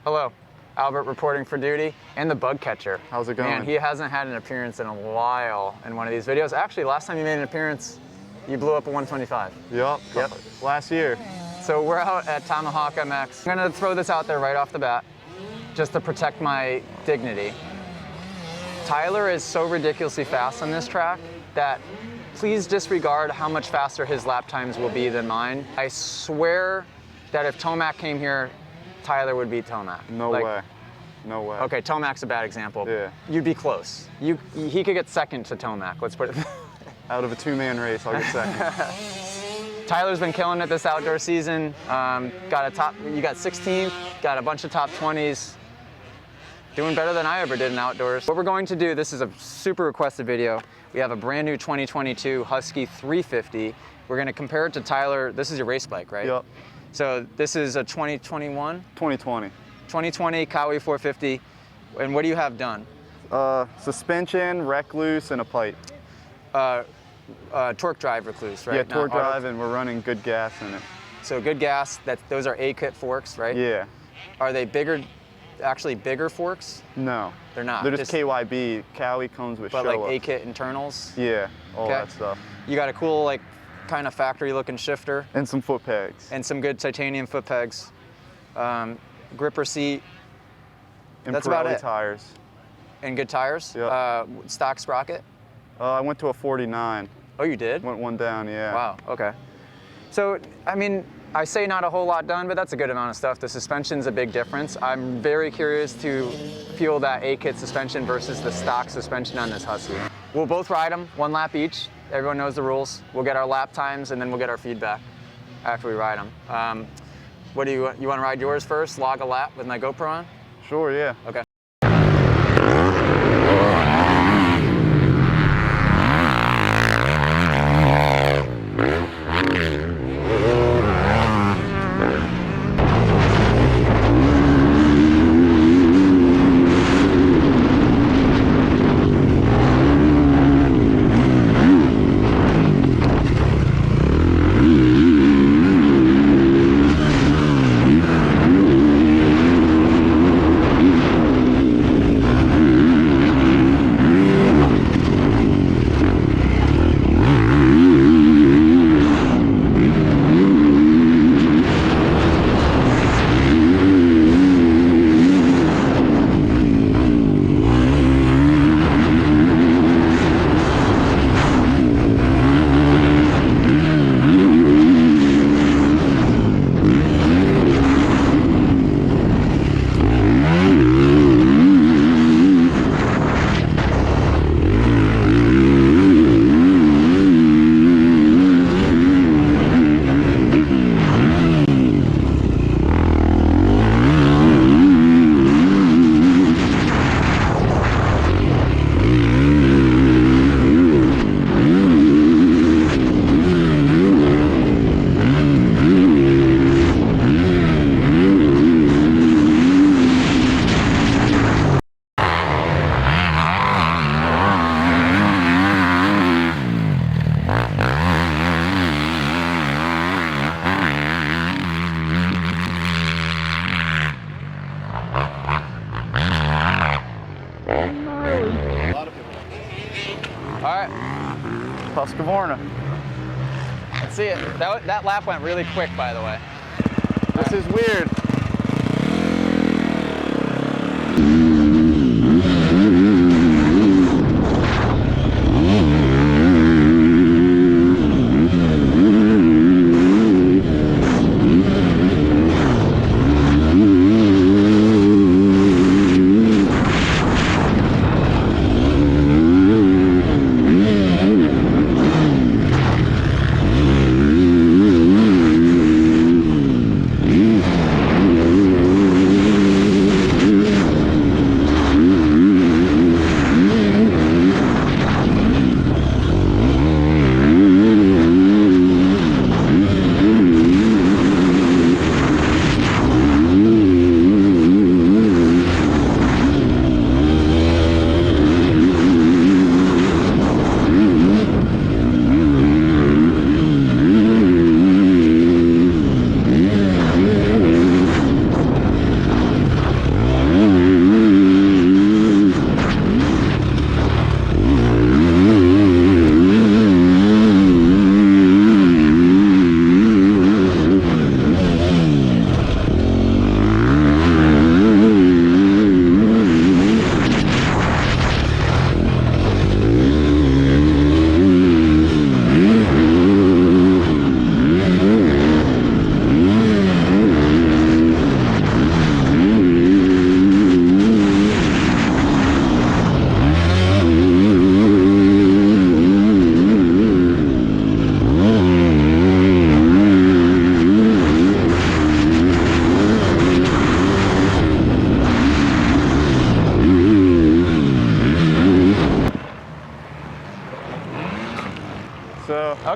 Hello, Albert reporting for duty, and the bug catcher. How's it going? Man, he hasn't had an appearance in a while in one of these videos. Actually, last time you made an appearance, you blew up a 125. Yep. Last year. So we're out at Tomahawk MX. I'm gonna throw this out there right off the bat, just to protect my dignity. Tyler is so ridiculously fast on this track that please disregard how much faster his lap times will be than mine. I swear that if Tomac came here, Tyler would beat Tomac. No way. No way. Okay, Tomac's a bad example. Yeah. You'd be close. He could get second to Tomac, let's put it. Out of a two-man race, I'll get second. Tyler's been killing it this outdoor season. You got 16th, got a bunch of top 20s. Doing better than I ever did in outdoors. What we're going to do, this is a super requested video. We have a brand new 2022 Husky 350. We're gonna compare it to Tyler. This is your race bike, right? Yep. So this is a 2021? 2020. 2020 Kawasaki 450. And what do you have done? Suspension, rec loose, and a pipe. Torque drive recluse, right? Yeah, torque drive, and we're running good gas in it. So good gas, those are A-kit forks, right? Yeah. Are they actually bigger forks? No. They're not? They're just KYB. Cowie comes with But like A-kit internals? Yeah, all that stuff. You got a cool, like, kind of factory-looking shifter. And some foot pegs. And some good titanium foot pegs. Gripper seat. And that's about it. Tires. And good tires? Yep. Stock sprocket? I went to a 49. Oh, you did? Went one down, yeah. Wow, okay. So, I mean, I say not a whole lot done, but that's a good amount of stuff. The suspension's a big difference. I'm very curious to feel that A-kit suspension versus the stock suspension on this Husky. We'll both ride them, one lap each. Everyone knows the rules. We'll get our lap times and then we'll get our feedback after we ride them. What do you want to ride yours first? Log a lap with my GoPro on? Sure, yeah. Okay. Husqvarna. Let's see it. That lap went really quick, by the way. This is weird.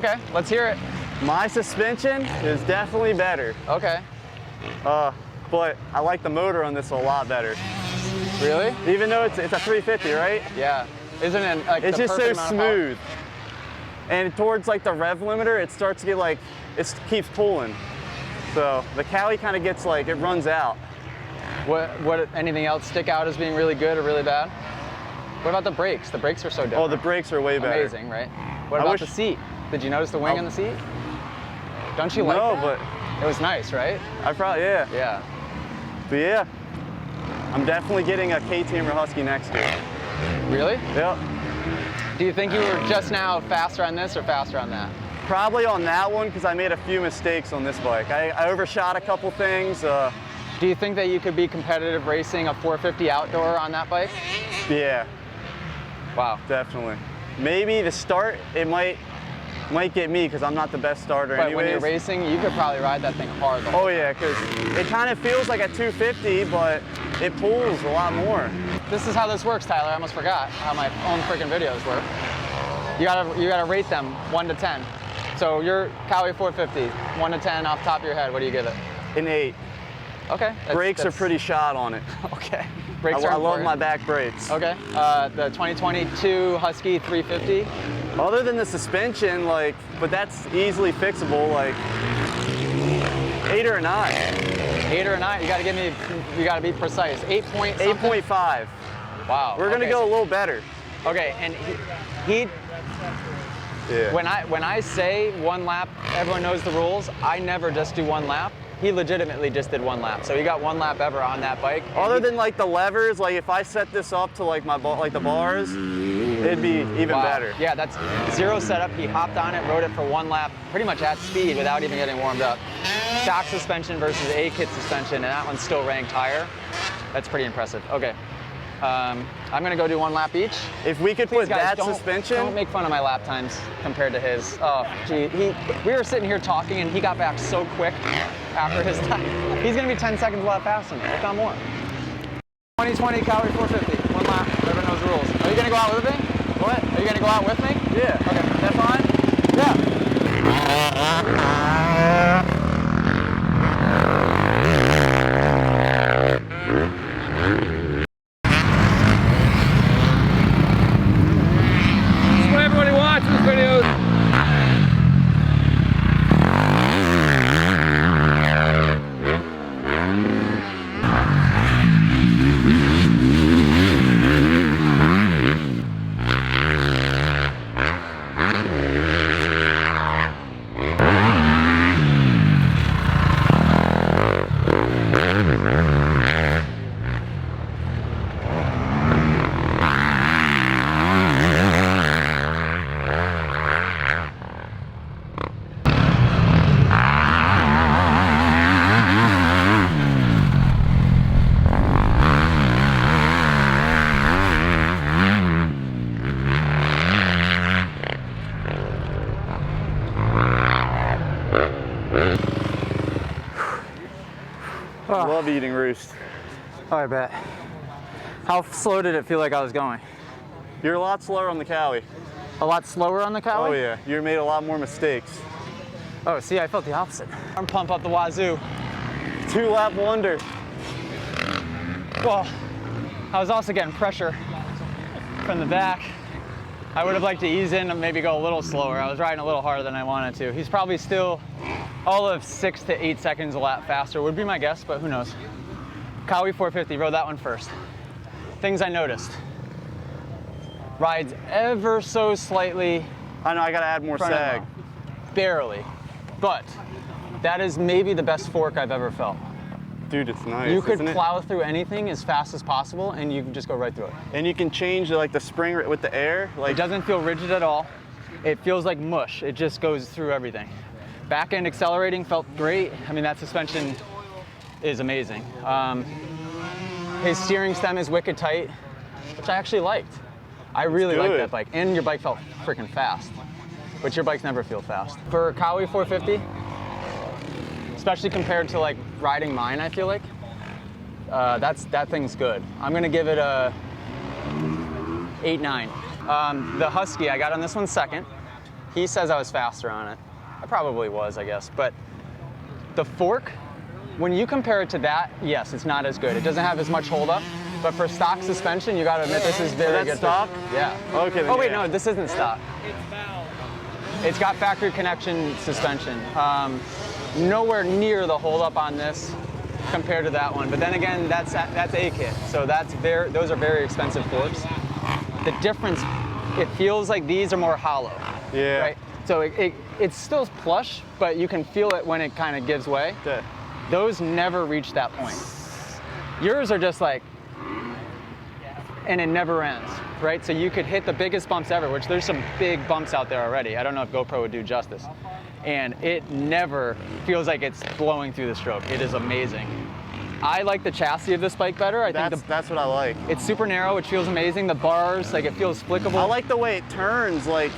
Okay, let's hear it. My suspension is definitely better. Okay. But I like the motor on this a lot better. Really? Even though it's a 350, right? Yeah. Isn't it like It's the just so perfect amount of power? smooth. And towards like the rev limiter, it starts to get like, it keeps pulling. So the Cali kind of gets like, it runs out. Anything else stick out as being really good or really bad? What about the brakes? The brakes are so different. Oh, the brakes are way better. Amazing, right? What about the seat? Did you notice the wing on the seat? Don't you like that? No, but it was nice, right? I probably, yeah. Yeah. But yeah, I'm definitely getting a KTM or Husky next year. Really? Yep. Do you think you were just now faster on this or faster on that? Probably on that one because I made a few mistakes on this bike. I overshot a couple things. Do you think that you could be competitive racing a 450 outdoor on that bike? Yeah. Wow. Definitely. Maybe the start, it might get me because I'm not the best starter anyways. But when you're racing, you could probably ride that thing hard. Oh yeah, because it kind of feels like a 250, but it pulls a lot more. This is how this works, Tyler. I almost forgot how my own freaking videos work. You gotta rate them 1 to 10. So your Kawi 450, 1 to 10 off the top of your head, what do you give it? An 8. Okay. Brakes are pretty shot on it. Okay. Brakes are I love important. my back brakes. Okay. The 2022 Husky 350. Other than the suspension, like, but that's easily fixable, like 8 or a 9. 8 or a 9. You gotta be precise. 8 point something? 8.5. Wow. We're gonna go a little better. Okay, and he Yeah. when I say 1 lap, everyone knows the rules. I never just do 1 lap. He legitimately just did 1 lap. So he got 1 lap ever on that bike. Other than like the levers, like if I set this up to like like the bars, it'd be even better. Yeah, that's 0 setup. He hopped on it, rode it for 1 lap, pretty much at speed without even getting warmed up. Stock suspension versus A-kit suspension, and that one's still ranked higher. That's pretty impressive. Okay. I'm gonna go do 1 lap each. If we could Please, put guys, that suspension. Don't make fun of my lap times compared to his. Oh, gee. We were sitting here talking and he got back so quick after his time. He's gonna be 10 seconds a lap faster than me, if not more. 2020 Kawi 450, 1 lap, everyone knows the rules. Are you gonna go out with me? What? Are you gonna go out with me? Yeah. Okay, that fine? Yeah. Everybody watching this video. I love eating roost. Oh, I bet. How slow did it feel like I was going? You're a lot slower on the Cali. A lot slower on the Kawi? Oh yeah, you made a lot more mistakes. Oh, see, I felt the opposite. Arm pump up the wazoo. 2 lap wonder. Well, I was also getting pressure from the back. I would have liked to ease in and maybe go a little slower. I was riding a little harder than I wanted to. He's probably still all of 6 to 8 seconds a lap faster, would be my guess, but who knows. Kawi 450, rode that one first. Things I noticed. Rides ever so slightly. I know, I gotta add more front end sag. low. Barely, but that is maybe the best fork I've ever felt. Dude, it's nice, You could isn't it? plow through anything as fast as possible and you can just go right through it. And you can change like the spring with the air. Like It doesn't feel rigid at all. It feels like mush. It just goes through everything. Back end accelerating felt great. I mean, that suspension is amazing. His steering stem is wicked tight, which I actually liked. I really liked that bike. And your bike felt freaking fast, but your bikes never feel fast. For Kawi 450, especially compared to like riding mine, I feel like, that thing's good. I'm gonna give it a 8-9. The Husky, I got on this one second. He says I was faster on it. I probably was, I guess. But the fork, when you compare it to that, yes, it's not as good. It doesn't have as much hold up. But for stock suspension, you gotta admit this is very good. Stock? Yeah. Okay. Oh wait, no, this isn't stock. It's got factory connection suspension. Nowhere near the hold up on this compared to that one. But then again, that's a kit, so those are very expensive forks. The difference, it feels like these are more hollow. Yeah. Right. So it's still plush, but you can feel it when it kind of gives way. Okay. Those never reach that point. Yours are just like, and it never ends, right? So you could hit the biggest bumps ever, which there's some big bumps out there already. I don't know if GoPro would do justice. And it never feels like it's blowing through the stroke. It is amazing. I like the chassis of this bike better. I think that's what I like. It's super narrow, which feels amazing. The bars, like it feels flickable. I like the way it turns, like.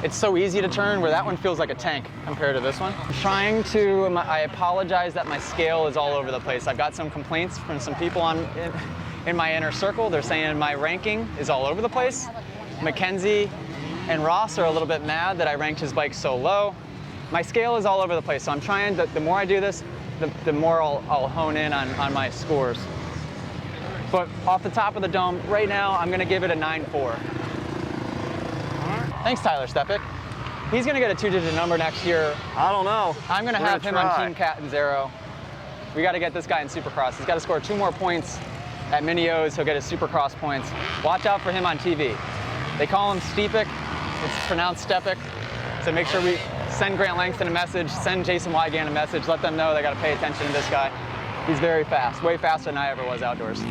It's so easy to turn, where that one feels like a tank compared to this one. I apologize that my scale is all over the place. I've got some complaints from some people in my inner circle. They're saying my ranking is all over the place. Mackenzie and Ross are a little bit mad that I ranked his bike so low. My scale is all over the place, so I'm trying, the more I do this, the more I'll hone in on my scores. But off the top of the dome, right now, I'm gonna give it a 9.4. Thanks, Tyler Stepek. He's gonna get a 2-digit number next year. I don't know. I'm gonna have him on Team Catanzaro. We gotta get this guy in Supercross. He's gotta score 2 more points at Mini O's. He'll get his Supercross points. Watch out for him on TV. They call him Stepek. It's pronounced Stepek. So make sure we send Grant Langston a message, send Jason Wygand a message, let them know they gotta pay attention to this guy. He's very fast, way faster than I ever was outdoors.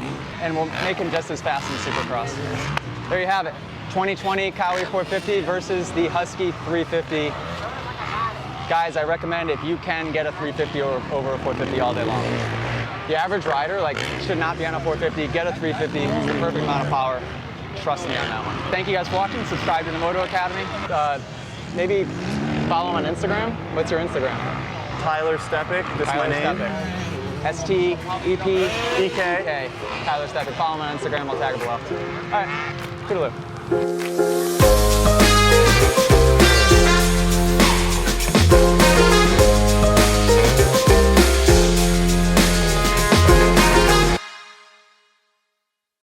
And we'll make him just as fast in Supercross. There you have it. 2020 Kawasaki 450 versus the Husky 350. Guys, I recommend if you can get a 350 over a 450 all day long. The average rider should not be on a 450. Get a 350. It's the perfect amount of power. Trust me on that one. Thank you guys for watching. Subscribe to the Moto Academy. Maybe follow on Instagram. What's your Instagram? Tyler Stepek. This is my name. Stepek. Tyler Stepek. Follow him on Instagram. I'll tag him below. All right. Toodaloo.